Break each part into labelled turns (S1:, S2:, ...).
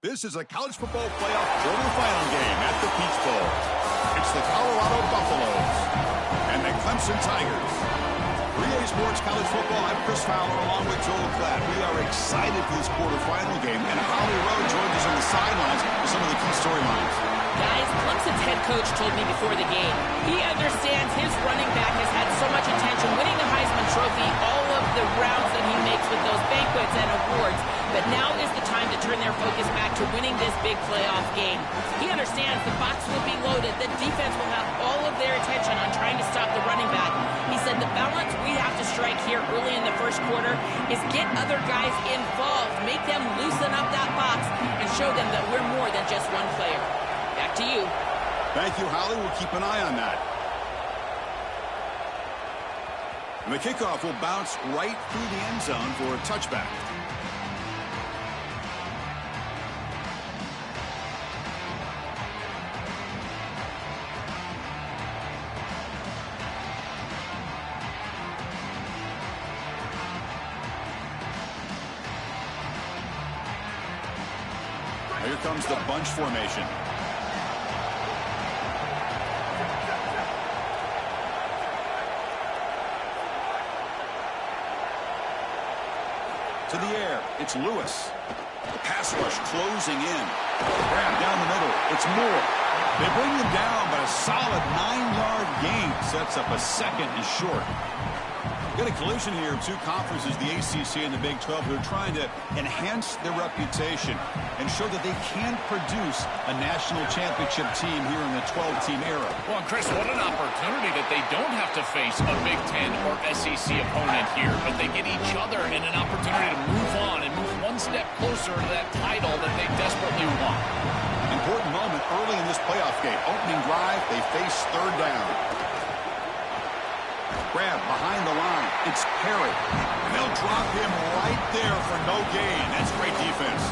S1: This is a college football playoff quarterfinal game at the Peach Bowl. It's the Colorado Buffaloes and the Clemson Tigers. For EA Sports College Football, I'm Chris Fowler along with Joel Klatt. We are excited for this quarterfinal game, and Holly Rowe joins us on the sidelines with some of the key storylines.
S2: Guys, Clemson's head coach told me before the game, he understands his running back has had so much attention, winning the Heisman Trophy, all of the rounds that he makes with those banquets and awards, but now is the time to turn their focus back to winning this big playoff game. He understands the box will be loaded, the defense will have all of their attention on trying to stop the running back. He said the balance we have to strike here early in the first quarter is get other guys involved, make them loosen up that box, and show them that we're more than just one player. Back to you.
S1: Thank you, Holly. We'll keep an eye on that. And the kickoff will bounce right through the end zone for a touchback. Here comes the bunch formation. To the air, it's Lewis. The pass rush closing in. Grab down the middle, it's Moore. They bring him down, but a solid 9-yard gain sets up a second and short. Got a collision here of two conferences, the ACC and the Big 12, who are trying to enhance their reputation and show that they can produce a national championship team here in the 12-team era.
S3: Well, Chris, what an opportunity that they don't have to face a Big 10 or SEC opponent here, but they get each other in an opportunity to move on and move one step closer to that title that they desperately want.
S1: Important moment early in this playoff game. Opening drive, they face third down. Grab behind the line. It's Perry. And they'll drop him right there for no gain. That's great defense.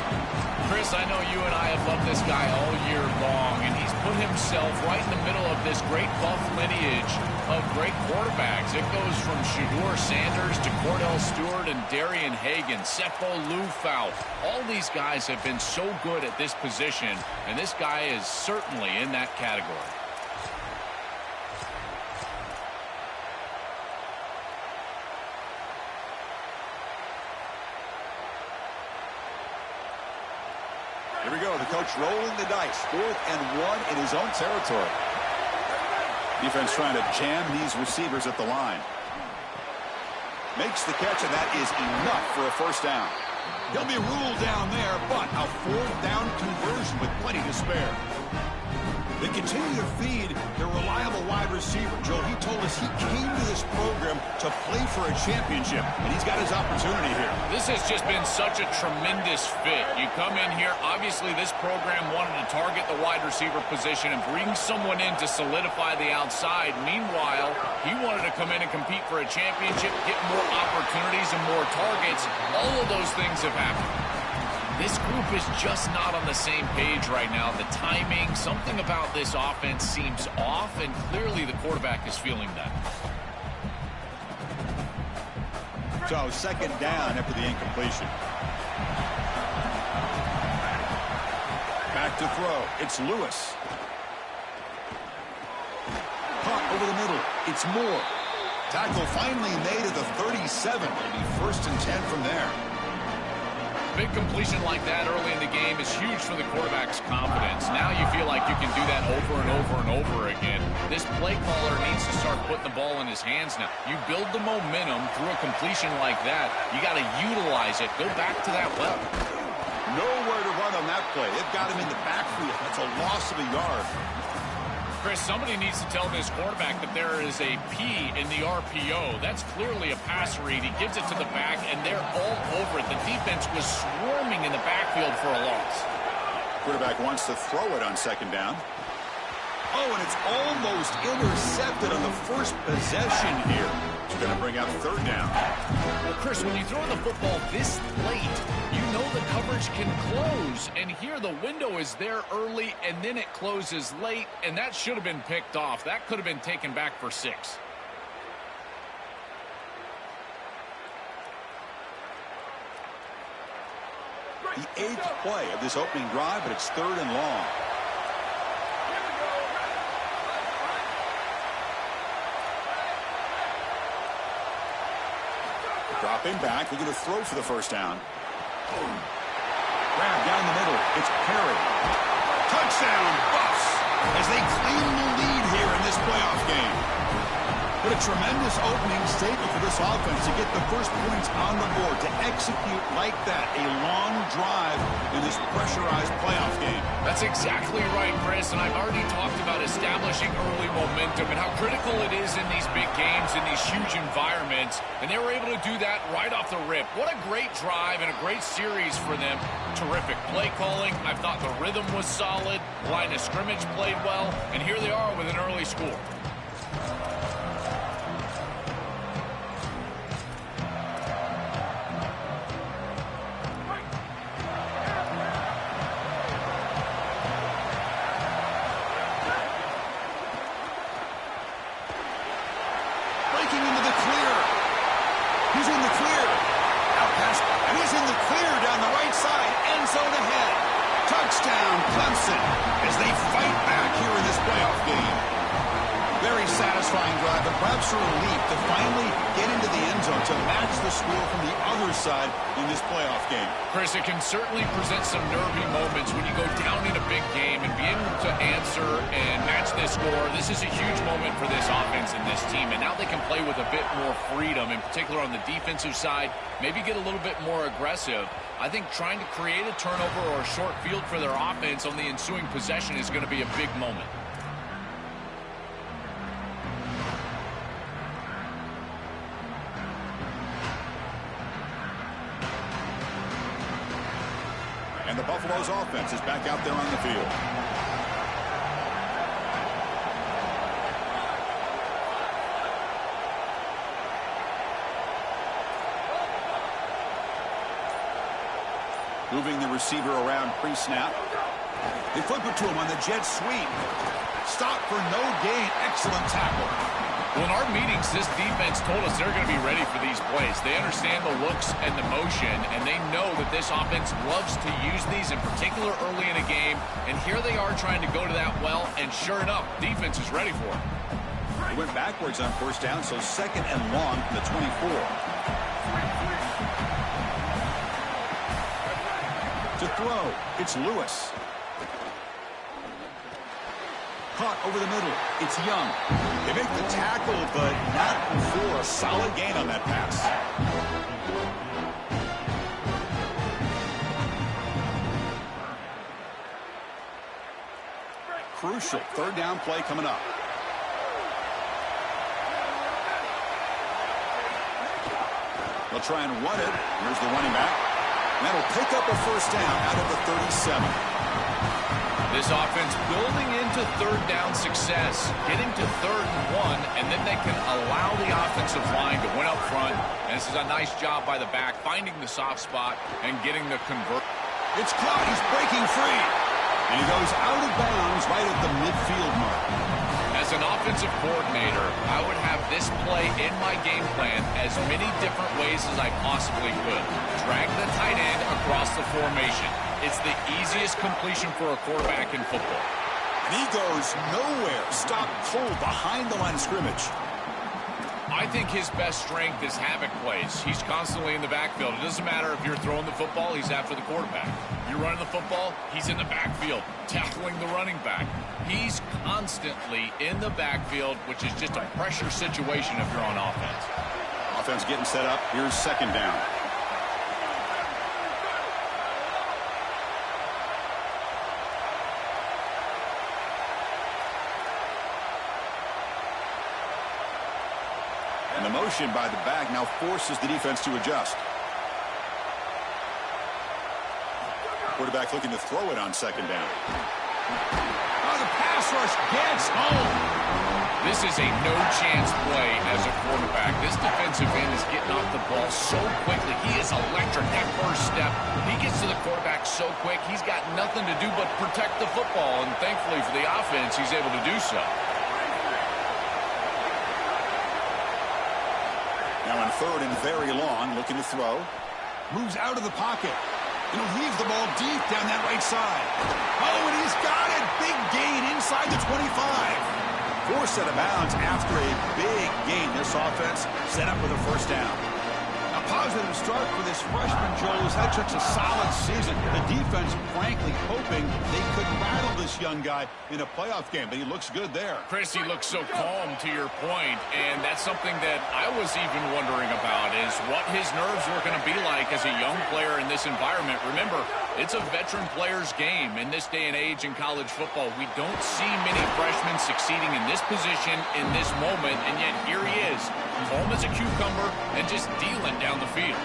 S3: Chris, I know you and I have loved this guy all year long, and he's put himself right in the middle of this great Buff lineage of great quarterbacks. It goes from Shedeur Sanders to Cordell Stewart and Darian Hagan, Seppo Lufau. All these guys have been so good at this position, and this guy is certainly in that category.
S1: Here we go. The coach rolling the dice. 4th and 1 in his own territory. Defense trying to jam these receivers at the line. Makes the catch, and that is enough for a first down. He'll be ruled down there, but a 4th down conversion with plenty to spare. They continue to feed their reliable wide receiver. Joe, he told us he came to this program to play for a championship, and he's got his opportunity here.
S3: This has just been such a tremendous fit. You come in here, obviously this program wanted to target the wide receiver position and bring someone in to solidify the outside. Meanwhile, he wanted to come in and compete for a championship, get more opportunities and more targets. All of those things have happened. This group is just not on the same page right now. The timing, something about this offense seems off, and clearly the quarterback is feeling that.
S1: So, second down after the incompletion. Back to throw. It's Lewis. Caught over the middle. It's Moore. Tackle finally made at the 37. It'll be 1st and 10 from there.
S3: Big completion like that early in the game is huge for the quarterback's confidence. Now you feel like you can do that over and over and over again. This play caller needs to start putting the ball in his hands now. You build the momentum through a completion like that. You got to utilize it. Go back to that well.
S1: Nowhere to run on that play. They've got him in the backfield. That's a loss of a yard.
S3: Chris, somebody needs to tell this quarterback that there is a P in the RPO. That's clearly a pass read. He gives it to the back, and they're all over it. The defense was swarming in the backfield for a loss.
S1: Quarterback wants to throw it on second down. Oh, and it's almost intercepted on the first possession here. It's going to bring out third down.
S3: Well, Chris, when you throw the football this late, you know the coverage can close. And here the window is there early, and then it closes late, and that should have been picked off. That could have been taken back for 6.
S1: The 8th play of this opening drive, but it's 3rd and long. Dropping back, looking to throw for the first down. Grab down the middle. It's Perry. Touchdown, Buffs, as they claim the lead here in this playoff game. What a tremendous opening statement for this offense to get the first points on the board, to execute like that, a long drive in this pressurized playoff game.
S3: That's exactly right, Chris, and I've already talked about establishing early momentum and how critical it is in these big games, in these huge environments, and they were able to do that right off the rip. What a great drive and a great series for them. Terrific play calling. I thought the rhythm was solid. Line of scrimmage played well, and here they are with an early score.
S1: Touchdown, Clemson, as they fight back here in this playoff game. Very satisfying drive, but perhaps a relief to finally get into the end zone to match the score from the other side in this playoff game.
S3: Chris, it can certainly present some nervy moments when you go down in a big game, and being able to answer and match this score. This is a huge moment for this offense and this team, and now they can play with a bit more freedom, in particular on the defensive side, maybe get a little bit more aggressive. I think trying to create a turnover or a short field for their offense on the ensuing possession is going to be a big moment.
S1: And the Buffalo's offense is back out there on the field. Moving the receiver around pre-snap. They flip it to him on the jet sweep. Stop for no gain. Excellent tackle.
S3: Well, in our meetings, this defense told us they're going to be ready for these plays. They understand the looks and the motion, and they know that this offense loves to use these, in particular early in a game. And here they are trying to go to that well, and sure enough, defense is ready for it.
S1: They went backwards on first down, so 2nd and long from the 24. To throw, it's Lewis. Caught over the middle, it's Young. They make the tackle, but not before a solid gain on that pass. Crucial 3rd down play coming up. They'll try and run it. Here's the running back. And that'll pick up a first down out of the 37.
S3: This offense building into 3rd down success, getting to 3rd and 1, and then they can allow the offensive line to win up front. And this is a nice job by the back, finding the soft spot and getting the convert.
S1: It's caught. He's breaking free. And he goes out of bounds right at the midfield mark.
S3: As an offensive coordinator, I would have this play in my game plan as many different ways as I possibly could. Drag the tight end across the formation. It's the easiest completion for a quarterback in football.
S1: And he goes nowhere. Stop cold behind the line of scrimmage.
S3: I think his best strength is havoc plays. He's constantly in the backfield. It doesn't matter if you're throwing the football, he's after the quarterback. You're running the football, he's in the backfield, tackling the running back. He's constantly in the backfield, which is just a pressure situation if you're on offense.
S1: Offense getting set up. Here's 2nd down. And the motion by the back now forces the defense to adjust. Quarterback looking to throw it on 2nd down. Oh, the pass rush gets home.
S3: This is a no-chance play as a quarterback. This defensive end is getting off the ball so quickly. He is electric. That first step, he gets to the quarterback so quick, he's got nothing to do but protect the football. And thankfully for the offense, he's able to do so.
S1: Now on 3rd and very long, looking to throw. Moves out of the pocket. He'll heave the ball deep down that right side. Oh, and he's got it. Big gain inside the 25. Forced out of bounds after a big gain. This offense set up with a first down. A positive start for this freshman, Joel, who's had such a solid season. The defense, frankly, hoping they could rattle this young guy in a playoff game, but he looks good there.
S3: Chris, he looks so calm, to your point, and that's something that I was even wondering about, is what his nerves were going to be like as a young player in this environment. Remember, it's a veteran player's game in this day and age in college football. We don't see many freshmen succeeding in this position, in this moment, and yet here he is, calm as a cucumber and just dealing down the field.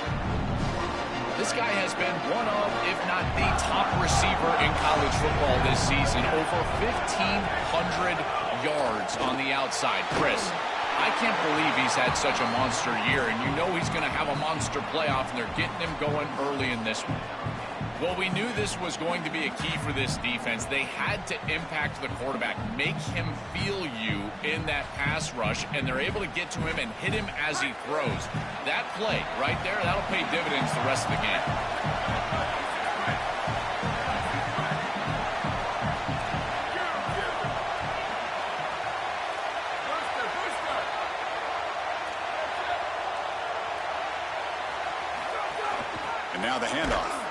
S3: This guy has been one of, if not the top receiver in college football this season. Over 1,500 yards on the outside. Chris, I can't believe he's had such a monster year, and you know he's going to have a monster playoff, and they're getting him going early in this one. Well, we knew this was going to be a key for this defense. They had to impact the quarterback, make him feel you in that pass rush, and they're able to get to him and hit him as he throws. That play right there, that'll pay dividends the rest of the game.
S1: And now the handoff.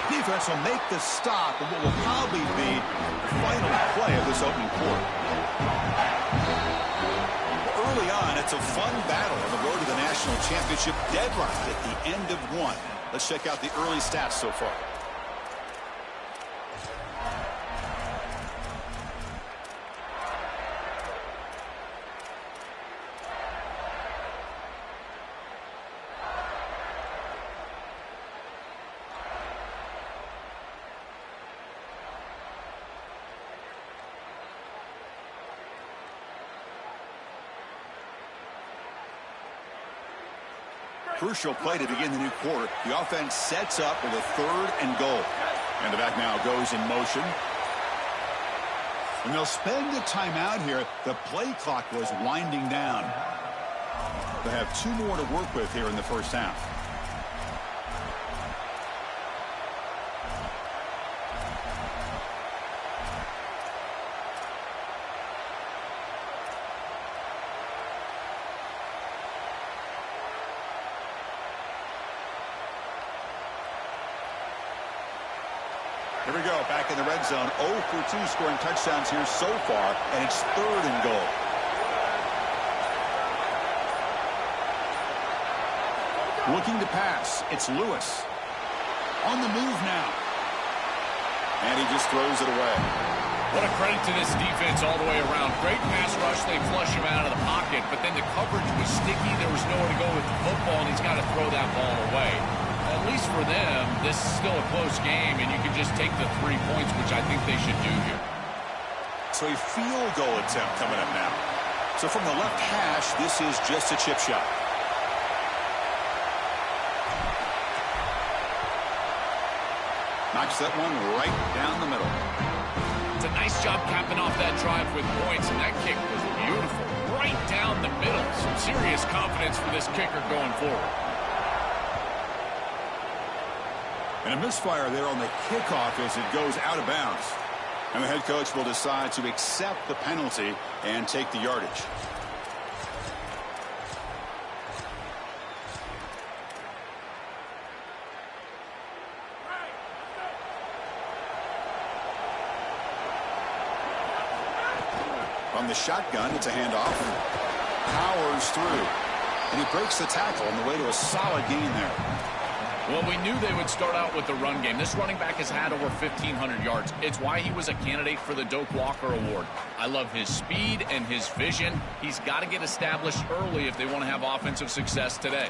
S1: Defense will make the stop in what will probably be the final play of this opening quarter. Early on, it's a fun battle on the road to the national championship, deadlocked at the end of one. Let's check out the early stats so far. Crucial play to begin the new quarter. The offense sets up with a 3rd and goal. And the back now goes in motion. And they'll spend the timeout here. The play clock was winding down. They have 2 more to work with here in the first half. Here we go, back in the red zone. 0 for 2 scoring touchdowns here so far, and it's 3rd and goal. Looking to pass, it's Lewis. On the move now. And he just throws it away.
S3: What a credit to this defense all the way around. Great pass rush. They flush him out of the pocket, but then the coverage was sticky. There was nowhere to go with the football, and he's got to throw that ball away. At least for them, this is still a close game, and you can just take the 3 points, which I think they should do here.
S1: So a field goal attempt coming up now. So from the left hash, this is just a chip shot. Knocks that one right down the middle.
S3: It's a nice job capping off that drive with points, and that kick was beautiful. Right down the middle. Some serious confidence for this kicker going forward.
S1: And a misfire there on the kickoff as it goes out of bounds. And the head coach will decide to accept the penalty and take the yardage. From the shotgun, it's a handoff. Powers through. And he breaks the tackle on the way to a solid gain there.
S3: Well, we knew they would start out with the run game. This running back has had over 1,500 yards. It's why he was a candidate for the Doak Walker Award. I love his speed and his vision. He's got to get established early if they want to have offensive success today.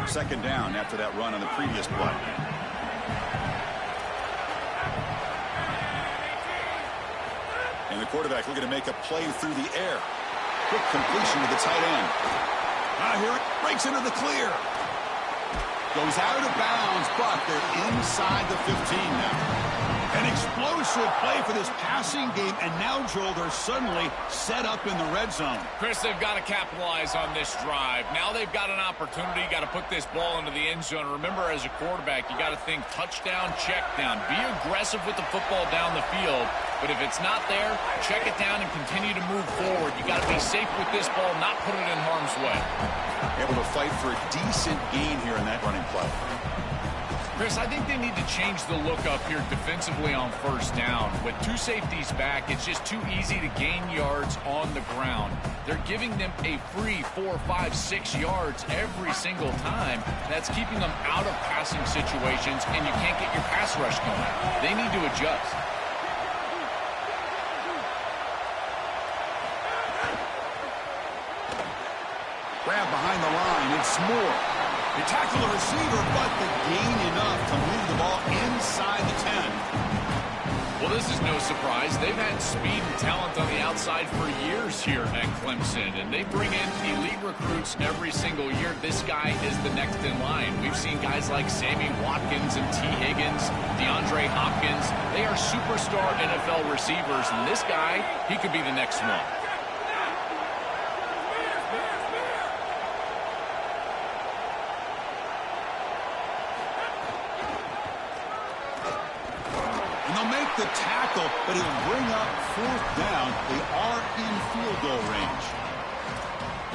S1: Second down after that run on the previous play. And the quarterback looking to make a play through the air. Quick completion to the tight end. Here it breaks into the clear. Goes out of bounds, but they're inside the 15 now. And An explosive play for this passing game, and now, Joel, they're suddenly set up in the red zone.
S3: Chris, they've got to capitalize on this drive. Now they've got an opportunity. You got to put this ball into the end zone. Remember, as a quarterback, you got to think touchdown, check down. Be aggressive with the football down the field, but if it's not there, check it down and continue to move forward. You got to be safe with this ball, not put it in harm's way.
S1: Able to fight for a decent gain here in that running play.
S3: Chris, I think they need to change the look up here defensively on first down. With two safeties back, it's just too easy to gain yards on the ground. They're giving them a free 4, 5, 6 yards every single time. That's keeping them out of passing situations, and you can't get your pass rush going. They need to adjust.
S1: Grab behind the line. It's Moore. They tackle the receiver, but the gain enough to move the ball inside the 10.
S3: Well, this is no surprise. They've had speed and talent on the outside for years here at Clemson, and they bring in elite recruits every single year. This guy is the next in line. We've seen guys like Sammy Watkins and T. Higgins, DeAndre Hopkins. They are superstar NFL receivers, and this guy, he could be the next one.
S1: The tackle, but he'll bring up fourth down. They are in field goal range.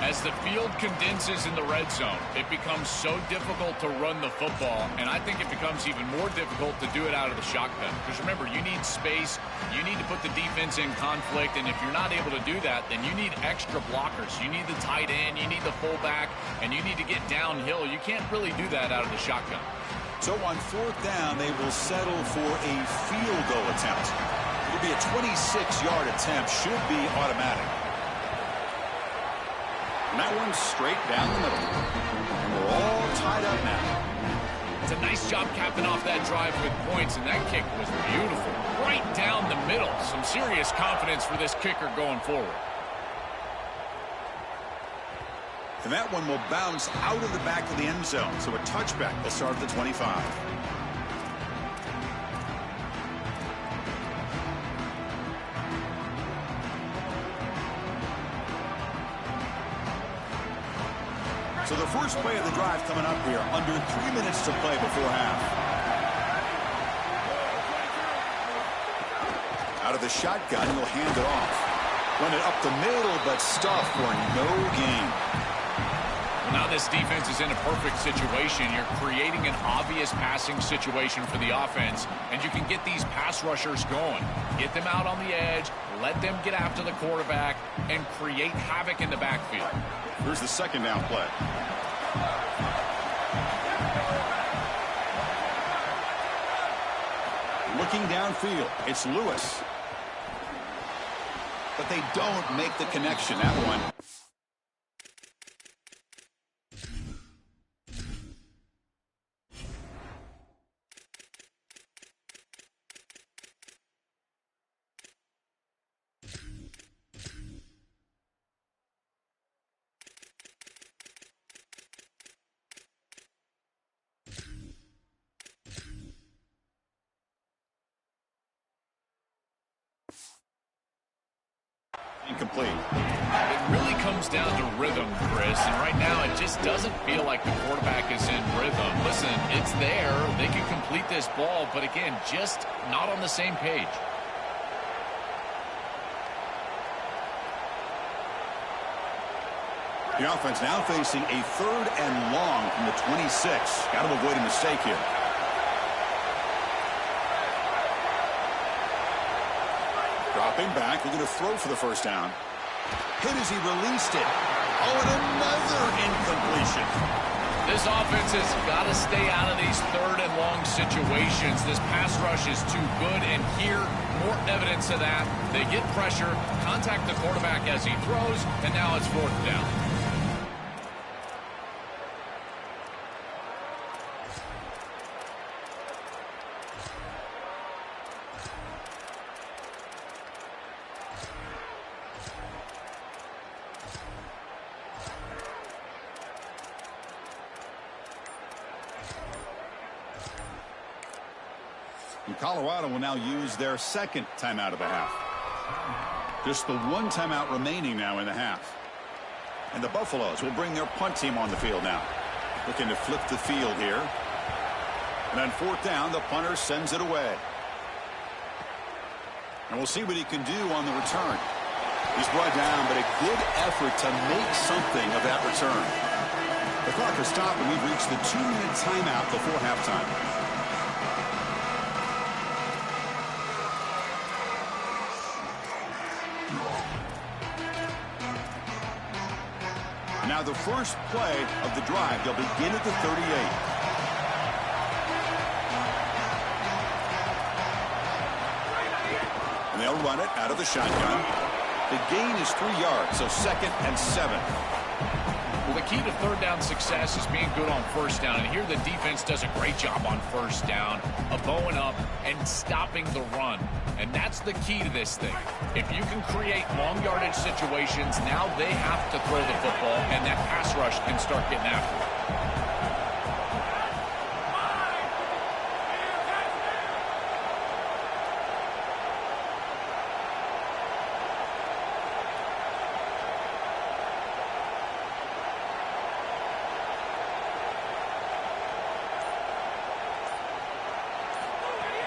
S3: As the field condenses in the red zone, it becomes so difficult to run the football, and I think it becomes even more difficult to do it out of the shotgun. Because remember, you need space, you need to put the defense in conflict, and if you're not able to do that, then you need extra blockers. You need the tight end, you need the fullback, and you need to get downhill. You can't really do that out of the shotgun.
S1: So on fourth down, they will settle for a field goal attempt. It'll be a 26-yard attempt, should be automatic. And that one's straight down the middle. And we're all tied up now.
S3: It's a nice job capping off that drive with points, and that kick was beautiful. Right down the middle. Some serious confidence for this kicker going forward.
S1: And that one will bounce out of the back of the end zone. So a touchback will start at the 25. So the first play of the drive coming up here. Under 3 minutes to play before half. Out of the shotgun, he'll hand it off. Run it up the middle, but stuff for no gain.
S3: Now this defense is in a perfect situation. You're creating an obvious passing situation for the offense, and you can get these pass rushers going. Get them out on the edge, let them get after the quarterback, and create havoc in the backfield.
S1: Here's the second down play. Looking downfield, it's Lewis. But they don't make the connection, that one. Incomplete.
S3: It really comes down to rhythm, Chris, and right now it just doesn't feel like the quarterback is in rhythm. Listen, it's there. They can complete this ball, but again, just not on the same page.
S1: The offense now facing a 3rd and long from the 26. Got to avoid a mistake here. Dropping back, looking to throw for the first down. Hit as he released it. Oh, and another incompletion.
S3: This offense has got to stay out of these 3rd and long situations. This pass rush is too good, and here, more evidence of that. They get pressure, contact the quarterback as he throws, and now it's 4th down.
S1: And Colorado will now use their second timeout of the half. Just the one timeout remaining now in the half. And the Buffaloes will bring their punt team on the field now. Looking to flip the field here. And on fourth down, the punter sends it away. And we'll see what he can do on the return. He's brought down, but a good effort to make something of that return. The clock has stopped, and we've reached the 2-minute timeout before halftime. Now the first play of the drive, they'll begin at the 38. And they'll run it out of the shotgun. The gain is 3 yards, so 2nd and 7.
S3: Well, the key to third down success is being good on first down. And here the defense does a great job on first down of bowing up and stopping the run. And that's the key to this thing. If you can create long yardage situations, now they have to throw the football, and that pass rush can start getting after it.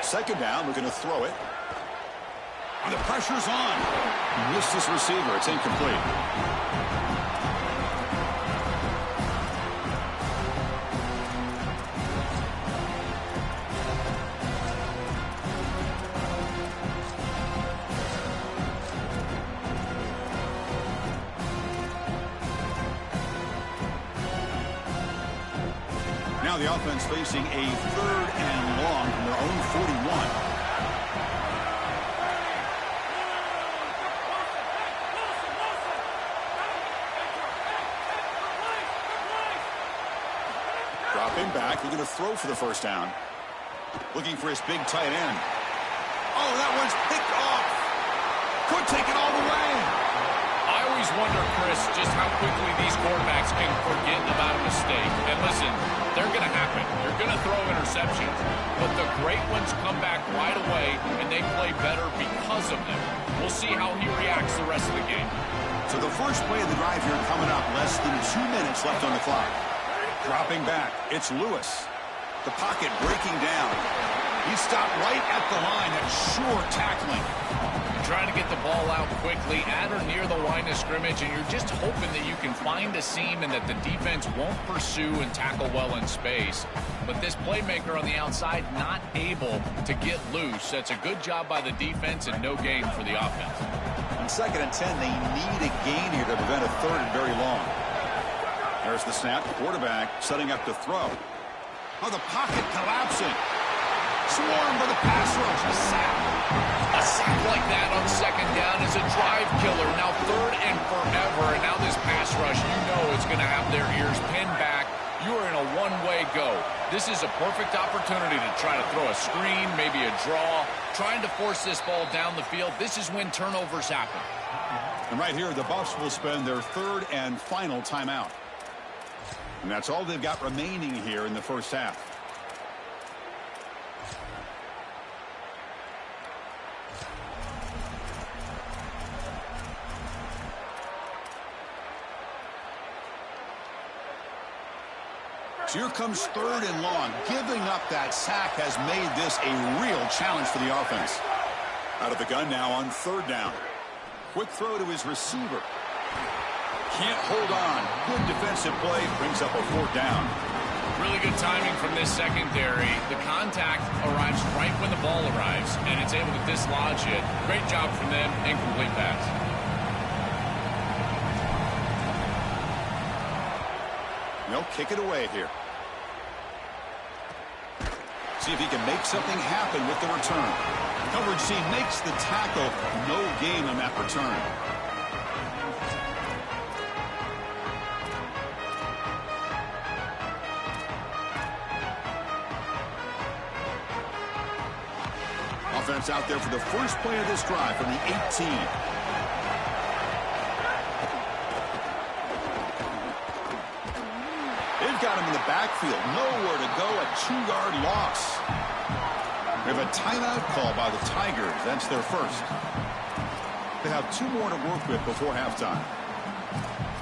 S1: Second down, we're going to throw it. And the pressure's on. He missed his receiver. It's incomplete. Now the offense facing a 3rd and long from their own 41. Dropping back, we're going to throw for the first down. Looking for his big tight end. Oh, that one's picked off. Could take it all the way.
S3: I always wonder, Chris, just how quickly these quarterbacks can forget about a mistake. And listen, they're going to happen. You're going to throw interceptions, but the great ones come back right away, and they play better because of them. We'll see how he reacts the rest of the game.
S1: So the first play of the drive here coming up. Less than 2 minutes left on the clock. Dropping back, it's Lewis. The pocket breaking down. He stopped right at the line. That's sure tackling.
S3: Trying to get the ball out quickly at or near the line of scrimmage, and you're just hoping that you can find a seam and that the defense won't pursue and tackle well in space. But this playmaker on the outside not able to get loose. That's a good job by the defense and no gain for the offense.
S1: On 2nd and 10, they need a gain here to prevent a 3rd and very long. There's the snap. Quarterback setting up to throw. Oh, the pocket collapsing. Swarmed by the pass rush. A sack.
S3: A sack like that on 2nd down is a drive killer. Now 3rd and forever, and now this pass rush, you know it's going to have their ears pinned back. You are in a one-way go. This is a perfect opportunity to try to throw a screen, maybe a draw, trying to force this ball down the field. This is when turnovers happen.
S1: And right here, the Buffs will spend their 3rd and final timeout. And that's all they've got remaining here in the first half. So here comes 3rd and long. Giving up that sack has made this a real challenge for the offense. Out of the gun now on 3rd down. Quick throw to his receiver. Can't hold on. Good defensive play. Brings up a 4th down.
S3: Really good timing from this secondary. The contact arrives right when the ball arrives, and it's able to dislodge it. Great job from them. Incomplete pass.
S1: They'll kick it away here. See if he can make something happen with the return. Coverage C makes the tackle. No gain on that return. Offense out there for the first play of this drive from the 18. They've got him in the backfield. Nowhere to go. A 2-yard loss. We have a timeout call by the Tigers. That's their first. They have 2 more to work with before halftime.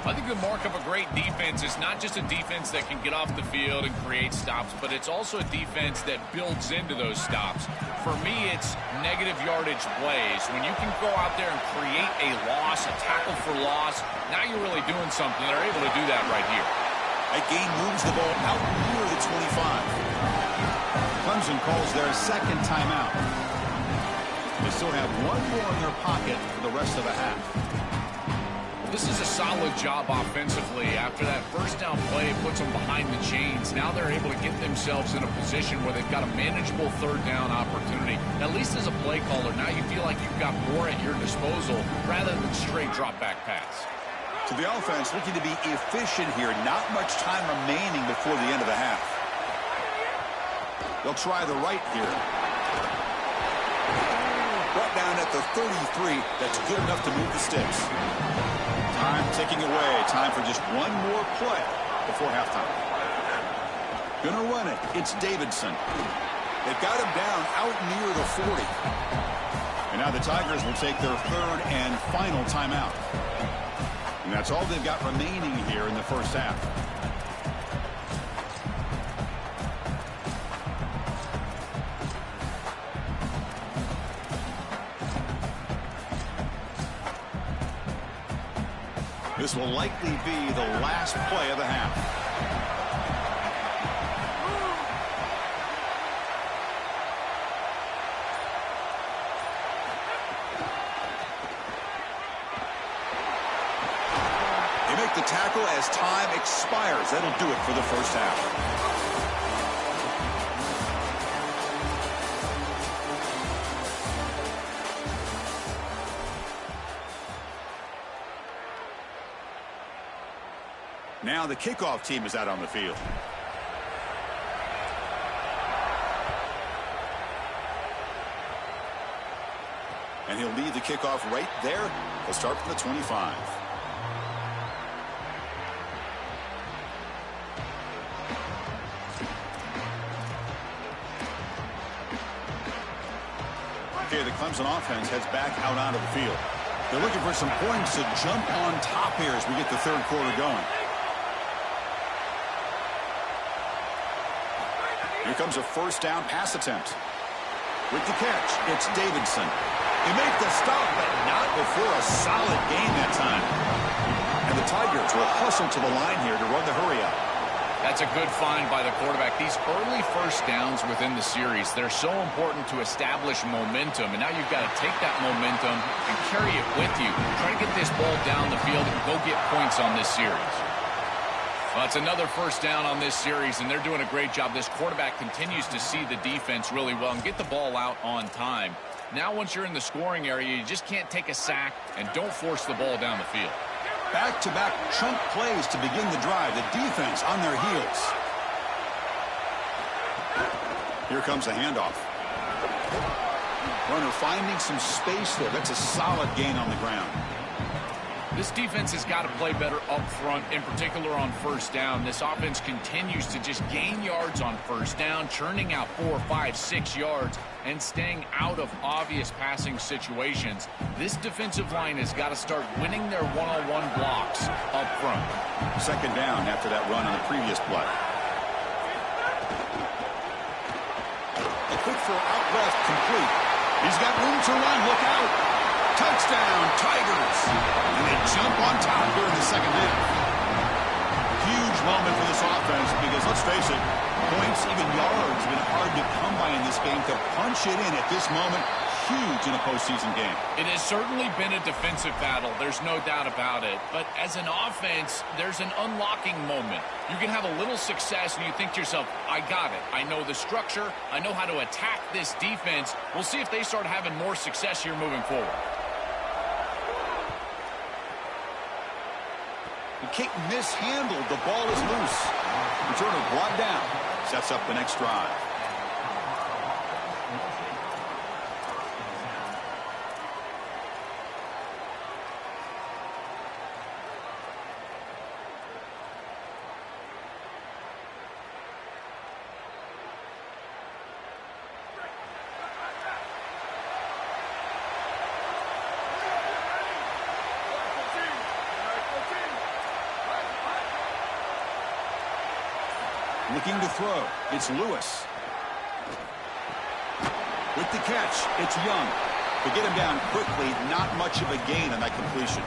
S3: I think the mark of a great defense is not just a defense that can get off the field and create stops, but it's also a defense that builds into those stops. For me, it's negative yardage plays. When you can go out there and create a loss, a tackle for loss, now you're really doing something. They're able to do that right here.
S1: That gain moves the ball out near the 25. Clemson calls their second timeout. They still have 1 more in their pocket for the rest of the half.
S3: This is a solid job offensively. After that first down play, it puts them behind the chains. Now they're able to get themselves in a position where they've got a manageable third down opportunity. At least as a play caller, now you feel like you've got more at your disposal rather than straight drop back pass.
S1: So the offense looking to be efficient here. Not much time remaining before the end of the half. They'll try the right here. Brought down at the 33. That's good enough to move the sticks. Time ticking away. Time for just 1 more play before halftime. Gonna run it. It's Davidson. They've got him down out near the 40. And now the Tigers will take their 3rd and final timeout. And that's all they've got remaining here in the first half. This will likely be the last play of the half. They make the tackle as time expires. That'll do it for the first half. Now the kickoff team is out on the field. And he'll lead the kickoff right there. He'll start from the 25. Okay, the Clemson offense heads back out onto the field. They're looking for some points to jump on top here as we get the 3rd quarter going. Here comes a first down pass attempt. With the catch, it's Davidson. They make the stop, but not before a solid gain that time. And the Tigers will hustle to the line here to run the hurry up.
S3: That's a good find by the quarterback. These early first downs within the series, they're so important to establish momentum. And now you've got to take that momentum and carry it with you. Try to get this ball down the field and go get points on this series. Well, it's another first down on this series, and they're doing a great job. This quarterback continues to see the defense really well and get the ball out on time. Now, once you're in the scoring area, you just can't take a sack and don't force the ball down the field.
S1: Back-to-back chunk plays to begin the drive. The defense on their heels. Here comes the handoff. Runner finding some space there. That's a solid gain on the ground.
S3: This defense has got to play better up front, in particular on first down. This offense continues to just gain yards on first down, churning out 4, 5, 6 yards, and staying out of obvious passing situations. This defensive line has got to start winning their one-on-one blocks up front.
S1: Second down after that run on the previous play. A quick throw out left, complete. He's got room to run. Look out. Touchdown, Tigers. And they jump on top here in the second half. Huge moment for this offense because, let's face it, points, even yards, have been hard to come by in this game. To punch it in at this moment, huge in a postseason game.
S3: It has certainly been a defensive battle. There's no doubt about it. But as an offense, there's an unlocking moment. You can have a little success and you think to yourself, I got it. I know the structure. I know how to attack this defense. We'll see if they start having more success here moving forward.
S1: The kick mishandled. The ball is loose. Returner brought down. Sets up the next drive. Looking to throw. It's Lewis. With the catch, it's Young. To get him down quickly, not much of a gain on that completion.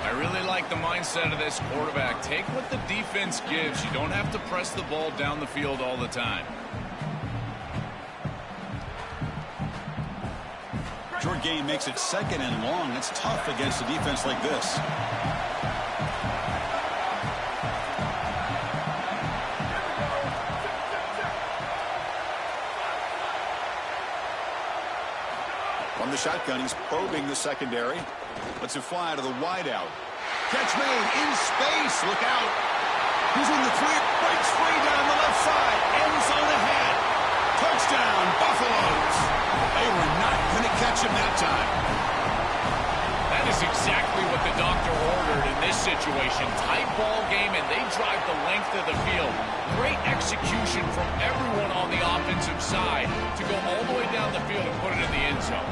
S3: I really like the mindset of this quarterback. Take what the defense gives. You don't have to press the ball down the field all the time.
S1: Short gain makes it 2nd and long. That's tough against a defense like this. From the shotgun, he's probing the secondary. Lets it fly to the wideout. Catch made in space. Look out. He's in the 3. Breaks free down the left side. End zone ahead. Touchdown, Buffaloes. They were not going to catch him that time.
S3: That is exactly what the doctor ordered in this situation. Tight ball game, and they drive the length of the field. Great execution from everyone on the offensive side to go all the way down the field and put it in the end zone.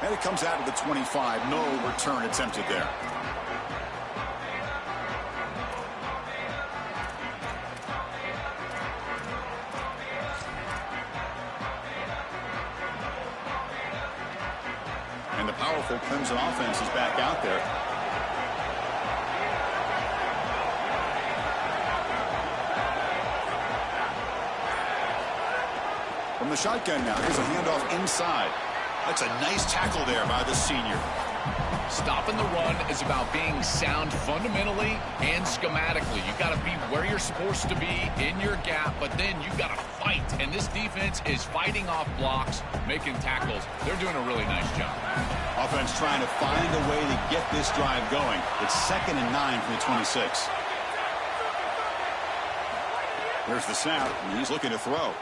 S1: And it comes out of the 25. No return attempted there. And the powerful Clemson offense is back out there. From the shotgun now, here's a handoff inside. That's a nice tackle there by the senior.
S3: Stopping the run is about being sound fundamentally and schematically. You got to be where you're supposed to be in your gap, but then you got to fight. And this defense is fighting off blocks, making tackles. They're doing a really nice job.
S1: Offense trying to find a way to get this drive going. It's 2nd and 9 from the 26. There's the snap, and he's looking to throw.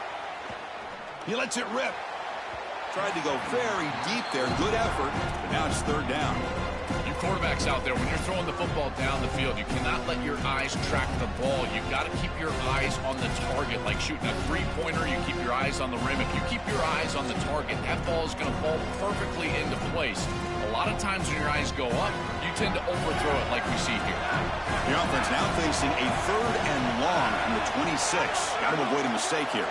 S1: He lets it rip. Tried to go very deep there. Good effort, but now it's 3rd down.
S3: You quarterbacks out there, when you're throwing the football down the field, you cannot let your eyes track the ball. You've got to keep your eyes on the target. Like shooting a three-pointer, you keep your eyes on the rim. If you keep your eyes on the target, that ball is going to fall perfectly into place. A lot of times when your eyes go up, you tend to overthrow it like we see here.
S1: The offense now facing a 3rd and long from the 26. Got to avoid a mistake here.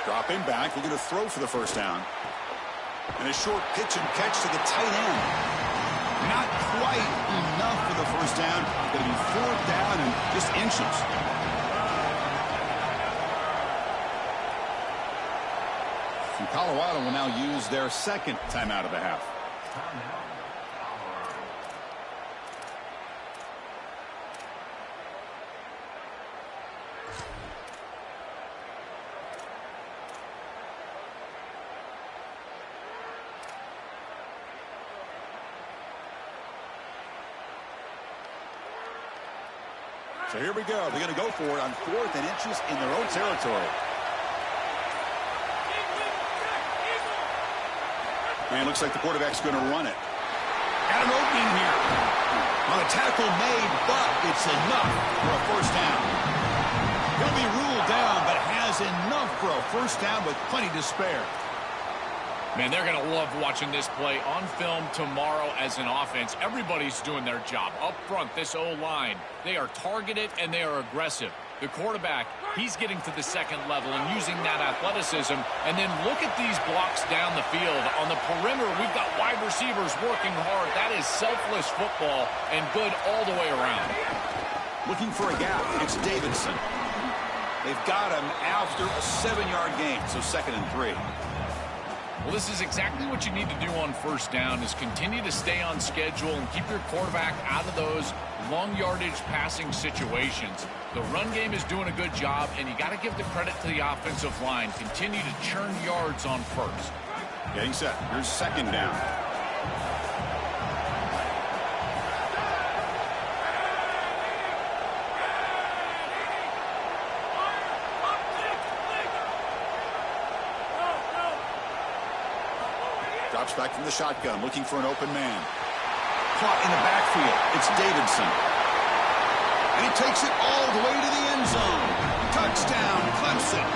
S1: Dropping back, looking to throw for the 1st down. And a short pitch and catch to the tight end. Not quite enough for the 1st down. Going to be 4th down and just inches. And Colorado will now use their 2nd timeout of the half. So here we go. They're going to go for it on 4th and inches in their own territory. And it looks like the quarterback's going to run it. Got an opening here. On a tackle made, but it's enough for a 1st down. He'll be ruled down, but has enough for a 1st down with plenty to spare.
S3: Man, they're going to love watching this play on film tomorrow as an offense. Everybody's doing their job. Up front, this O-line, they are targeted and they are aggressive. The quarterback, he's getting to the 2nd level and using that athleticism. And then look at these blocks down the field. On the perimeter, we've got wide receivers working hard. That is selfless football and good all the way around.
S1: Looking for a gap. It's Davidson. They've got him after a 7-yard gain, so 2nd and 3.
S3: Well, this is exactly what you need to do on 1st down is continue to stay on schedule and keep your quarterback out of those long yardage passing situations. The run game is doing a good job, and you got to give the credit to the offensive line. Continue to churn yards on 1st.
S1: Getting set. Here's 2nd down. Drops back from the shotgun, looking for an open man. Caught in the backfield. It's Davidson. And he takes it all the way to the end zone. Touchdown, Clemson.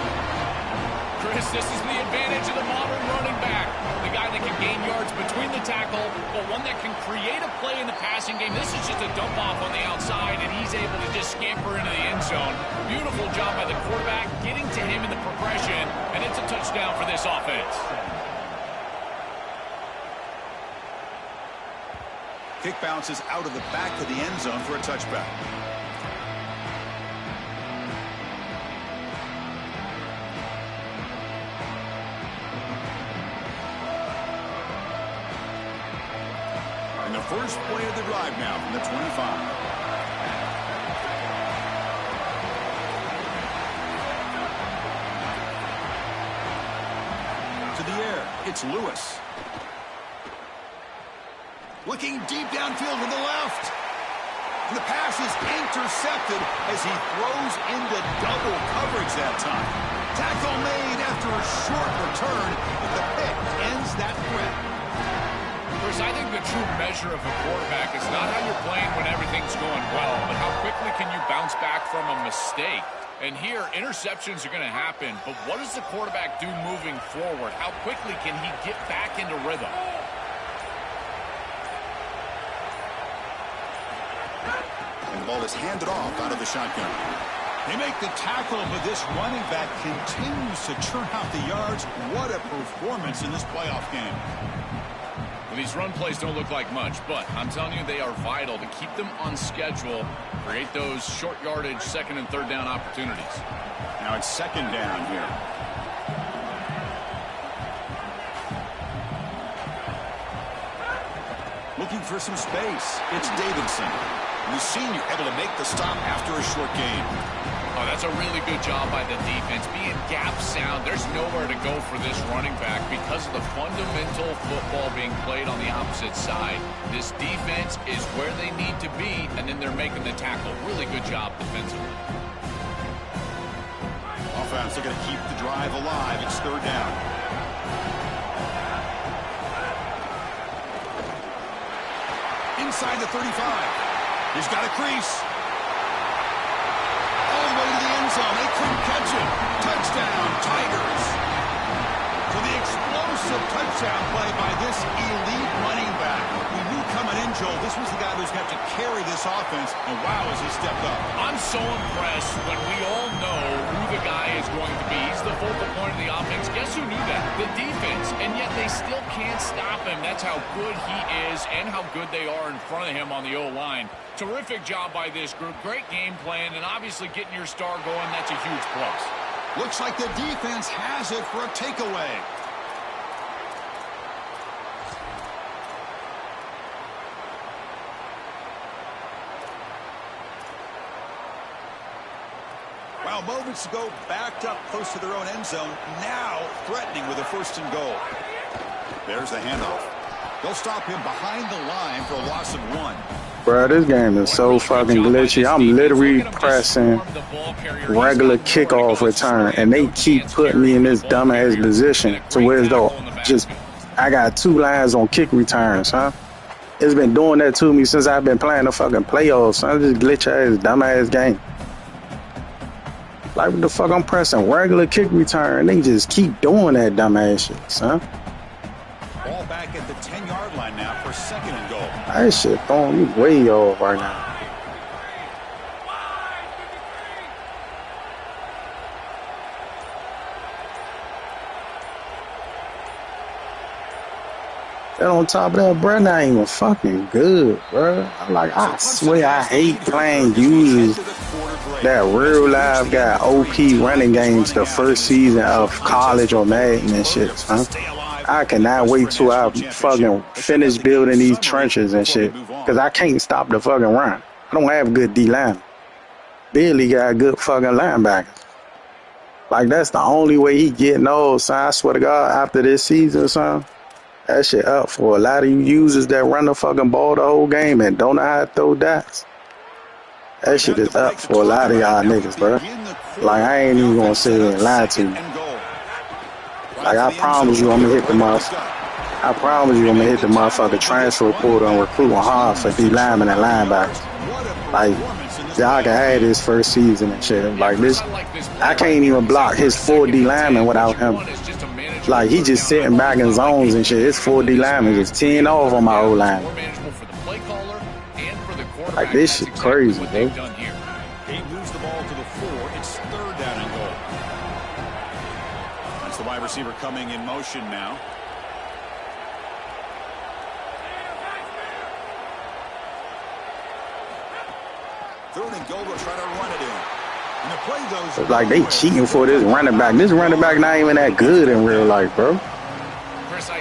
S3: Chris, this is the advantage of the modern running back. The guy that can gain yards between the tackle, but one that can create a play in the passing game. This is just a dump off on the outside, and he's able to just scamper into the end zone. Beautiful job by the quarterback getting to him in the progression, and it's a touchdown for this offense.
S1: Kick bounces out of the back of the end zone for a touchback. And the first play of the drive now from the 25. To the air, it's Lewis. Looking deep downfield to the left. And the pass is intercepted as he throws into double coverage that time. Tackle made after a short return, and the pick ends that threat.
S3: Chris, I think the true measure of a quarterback is not how you're playing when everything's going well, but how quickly can you bounce back from a mistake. And here, interceptions are going to happen, but what does the quarterback do moving forward? How quickly can he get back into rhythm?
S1: And the ball is handed off out of the shotgun. They make the tackle, but this running back continues to churn out the yards. What a performance in this playoff game.
S3: Well, these run plays don't look like much, but I'm telling you they are vital to keep them on schedule, create those short yardage second and third down opportunities.
S1: Now it's second down here. Looking for some space. It's Davidson. The senior able to make the stop after a short gain.
S3: Oh, that's a really good job by the defense. Being gap sound, there's nowhere to go for this running back because of the fundamental football being played on the opposite side. This defense is where they need to be, and then they're making the tackle. Really good job defensively.
S1: Offense, they're going to keep the drive alive. It's third down. Inside the 35. He's got a crease. All the way to the end zone. They couldn't catch it. Touchdown, Tigers. So the explosive touchdown play by this elite running back. We knew coming in, Joel, this was the guy who's got to carry this offense. And wow, has he stepped up.
S3: I'm so impressed when we all know who the guy is going to be. He's the focal point of the offense. Guess who knew that? The defense. And yet they still can't stop him. That's how good he is and how good they are in front of him on the O-line. Terrific job by this group. Great game plan, and obviously getting your star going, that's a huge plus.
S1: Looks like the defense has it for a takeaway. Well, moments ago, backed up close to their own end zone, now threatening with a first and goal. There's the handoff. They'll stop him behind the line for a loss of 1.
S4: Bro, this game is so fucking glitchy. I'm literally pressing regular kickoff return, and they keep putting me in this dumbass position to where as though just I got 2 lines on kick returns, huh? It's been doing that to me since I've been playing the fucking playoffs. I just glitch ass dumbass game. Like what the fuck? I'm pressing regular kick return, they just keep doing that dumbass shit, son.
S1: Ball back at the 10-yard line now for second and goal.
S4: That shit throwing me way off right now. And on top of that, bro, not even fucking good, bro. I swear I hate playing users that real life got OP running games the first season of college or Madden and shit, huh? I cannot wait till I fucking finish building these trenches and shit, because I can't stop the fucking run. I don't have good D-line. Billy got good fucking linebackers. Like, that's the only way he getting old, son. I swear to God, after this season, son, that shit up for a lot of you users that run the fucking ball the whole game and don't know how to throw dots. That shit is up for a lot of y'all niggas, bro. Like, I ain't even gonna sit here and lie to you. Like, I promise you, I'm gonna hit the motherfucker. I promise you, I'm gonna hit the motherfucker transfer portal and recruiting hard for D linemen and linebackers. Like, y'all can have this first season and shit. Like this, I can't even block his 4D lineman without him. Like he just sitting back in zones and shit. His 4D lineman just 10 off on my O line. Like this shit crazy, bro.
S1: They lose the ball to the 4. It's 3rd down and goal. That's the wide receiver coming in motion now. Third and goal, they'll try to run it in. And the play goes.
S4: It's like they cheating for this running back. This running back not even that good in real life, bro.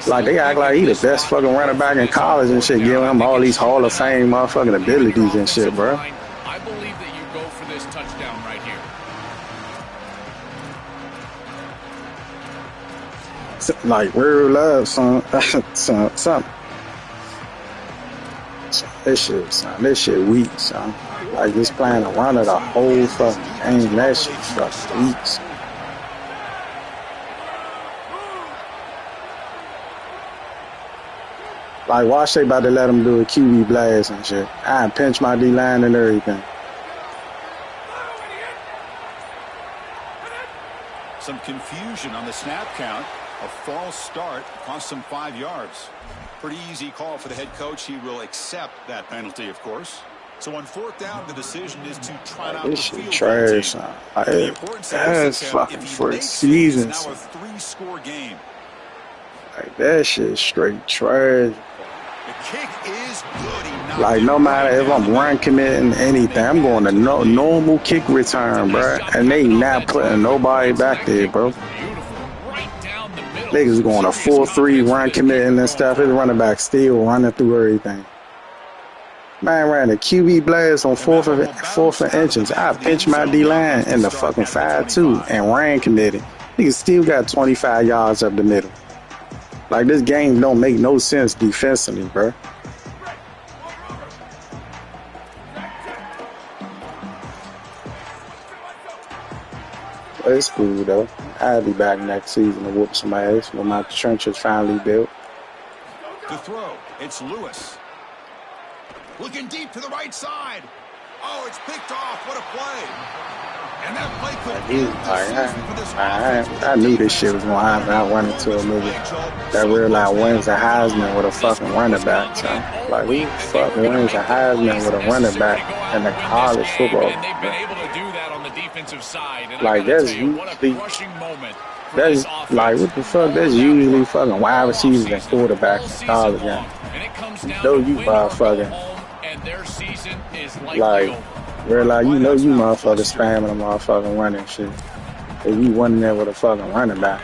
S4: Like they act like he the best fucking running back in college and shit, giving him all these Hall of Fame motherfucking abilities and shit, bro.
S3: I believe that you go for this touchdown right here.
S4: Like real love, son. Something. This shit weak, son. Like just playing a run of the whole fucking game. That shit fucking weak, son. Like, watch they about to let him do a QB blast and shit. I pinch my D-line and everything.
S1: Some confusion on the snap count. A false start cost him 5 yards. Pretty easy call for the head coach. He will accept that penalty, of course. So on 4th down, the decision is to try out the field.
S4: Trash, son. That's fucking first season.
S1: Now a 3-score game.
S4: Like that shit straight trash.
S1: The kick is good.
S4: Like no matter if I'm run committing anything, I'm going to normal kick return, bro. And they not putting nobody back there, bro. Niggas going to 4-3 run committing and stuff. His running back still running through everything. Man ran a QB blast on 4th and inches. I pinched my D-line in the fucking 5-2 and ran committed. Niggas still got 25 yards up the middle. Like, this game don't make no sense defensively, bro. But it's cool, though. I'll be back next season to whoop some ass when my trenches finally built.
S1: To throw, it's Lewis. Looking deep to the right side. Oh, it's picked off. What a play. And that play could
S4: I knew this shit was going to happen. I run into a nigga that realized wins a Heisman with a fucking running back. So, like, who fucking wins a Heisman with a running back in the college football?
S3: And they've been able to do that on the defensive side. And
S4: like, that's usually, that's like, what the fuck? That's usually fucking wide receivers and quarterbacks in college, yeah. Though you motherfucking, like, realize you know you motherfucking spamming a motherfucking running shit. If you running there with a fucking running back.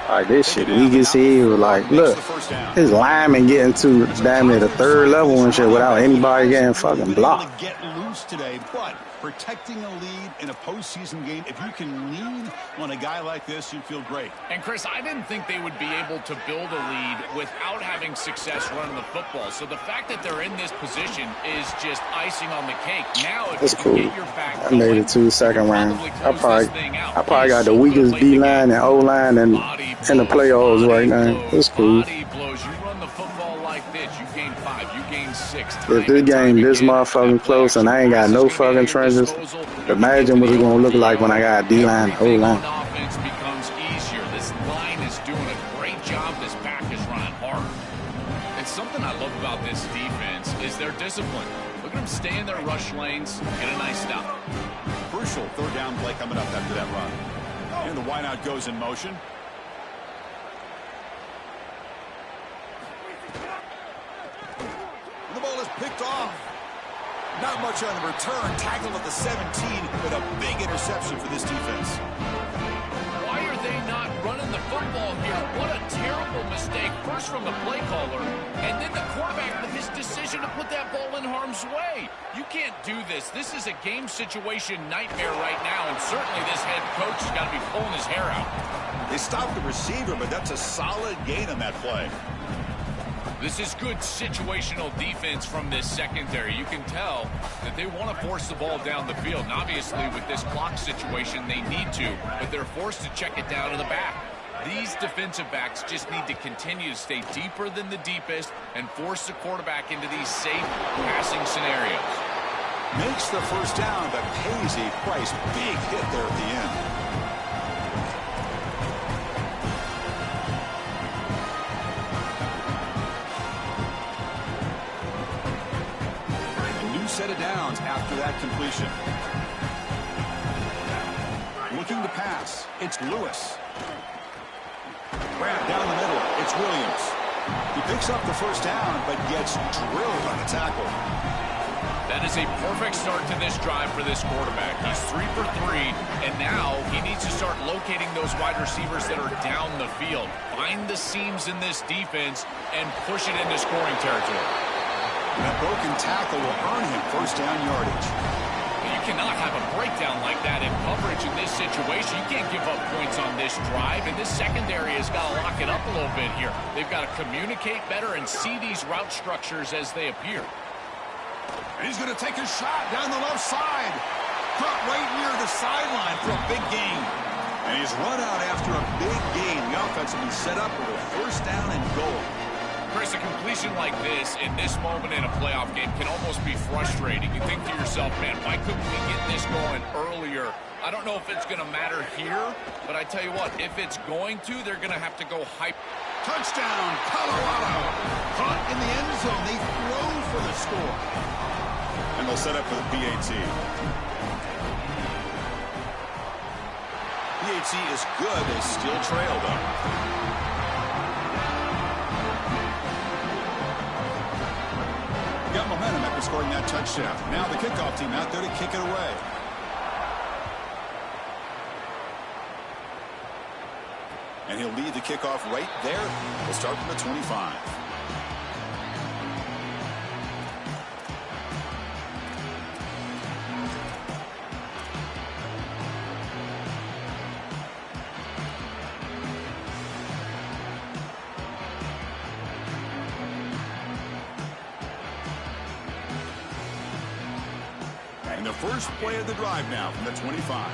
S4: Like this shit weak as hell. Like look, his lineman getting to damn near the 3rd level and shit without anybody getting fucking blocked.
S1: Get loose today, but protecting a lead in a postseason game, if you can lean on a guy like this, you feel great.
S3: And Chris, I didn't think they would be able to build a lead without having success running the football. So the fact that they're in this position is just icing on the cake. Now, if
S4: that's
S3: you
S4: cool.
S3: get your back
S4: I made it to the 2nd round. I probably got the weakest D line and O line in the playoffs right now. It's cool. If this game this motherfucking close and I ain't got no fucking trenches, imagine what it's gonna look like when I got D-line, O-line.
S3: Offense becomes easier. This line is doing a great job. This back is running hard. And something I love about this defense is their discipline. Look at them stay in their rush lanes, get a nice stop.
S1: Crucial 3rd down play coming up after that run. And the wideout goes in motion. The ball is picked off. Not much on the return. Tackled at the 17, but a big interception for this defense.
S3: Why are they not running the football here? What a terrible mistake. First from the play caller, and then the quarterback with his decision to put that ball in harm's way. You can't do this. This is a game situation nightmare right now, and certainly this head coach has got to be pulling his hair out.
S1: They stopped the receiver, but that's a solid gain on that play.
S3: This is good situational defense from this secondary. You can tell that they want to force the ball down the field. And obviously, with this clock situation, they need to, but they're forced to check it down to the back. These defensive backs just need to continue to stay deeper than the deepest and force the quarterback into these safe passing scenarios.
S1: Makes the first down, but pays a price. Big hit there at the end. A new set of downs after that completion. Looking to pass. It's Lewis. Grab down the middle. It's Williams. He picks up the first down, but gets drilled on the tackle.
S3: That is a perfect start to this drive for this quarterback. He's 3 for 3, and now he needs to start locating those wide receivers that are down the field. Find the seams in this defense and push it into scoring territory.
S1: That broken tackle will earn him first down yardage.
S3: You cannot have a breakdown like that in coverage in this situation. You can't give up points on this drive, and this secondary has got to lock it up a little bit here. They've got to communicate better and see these route structures as they appear.
S1: And he's going to take a shot down the left side. Caught right near the sideline for a big gain. And he's run out after a big gain. The offense will be set up with a first down and goal.
S3: Chris, a completion like this in this moment in a playoff game can almost be frustrating. You think to yourself, man, why couldn't we get this going earlier? I don't know if it's going to matter here, but I tell you what, if it's going to, they're going to have to go hype.
S1: Touchdown, Colorado. Caught in the end zone. They throw for the score. And they'll set up for the PAT. PAT is good. They still trail, though. Got momentum after scoring that touchdown. Now the kickoff team out there to kick it away. And he'll lead the kickoff right there. We'll start from the 25. And the first play of the drive now from the 25.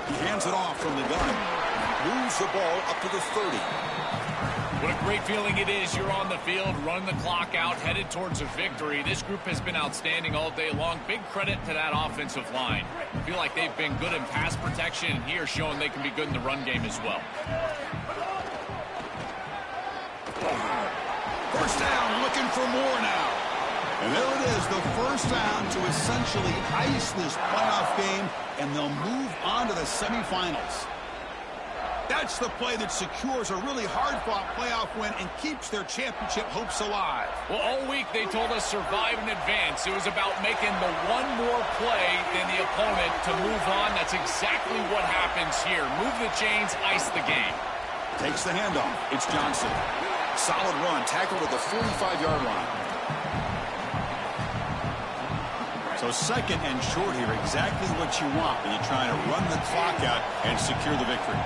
S1: He hands it off from the gun. Moves the ball up to the 30.
S3: What a great feeling it is. You're on the field, running the clock out, headed towards a victory. This group has been outstanding all day long. Big credit to that offensive line. I feel like they've been good in pass protection, and here showing they can be good in the run game as well.
S1: First down, looking for more now. And there it is, the first down to essentially ice this playoff game, and they'll move on to the semifinals. That's the play that secures a really hard-fought playoff win and keeps their championship hopes alive.
S3: Well, all week they told us survive and advance. It was about making the one more play than the opponent to move on. That's exactly what happens here. Move the chains, ice the game.
S1: Takes the handoff. It's Johnson. Solid run, tackled at the 45-yard line. So second and short here, exactly what you want when you're trying to run the clock out and secure the victory.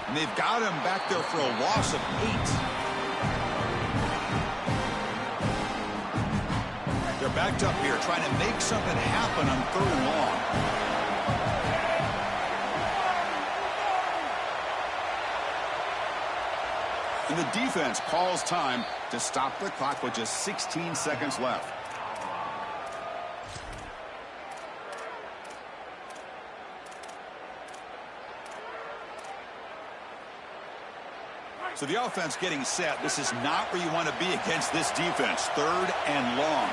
S1: And they've got him back there for a loss of 8. They're backed up here trying to make something happen on 3rd and long. And the defense calls time to stop the clock with just 16 seconds left. So the offense getting set. This is not where you want to be against this defense. 3rd and long.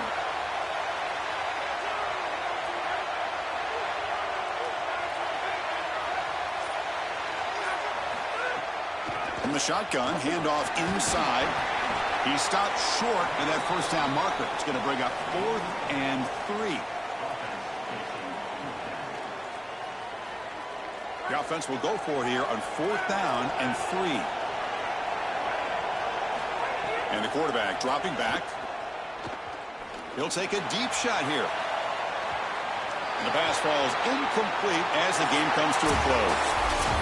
S1: From the shotgun, handoff inside. He stopped short of that first down marker. It's going to bring up 4th and 3. The offense will go for it here on 4th down and 3. And the quarterback dropping back. He'll take a deep shot here. And the pass falls incomplete as the game comes to a close.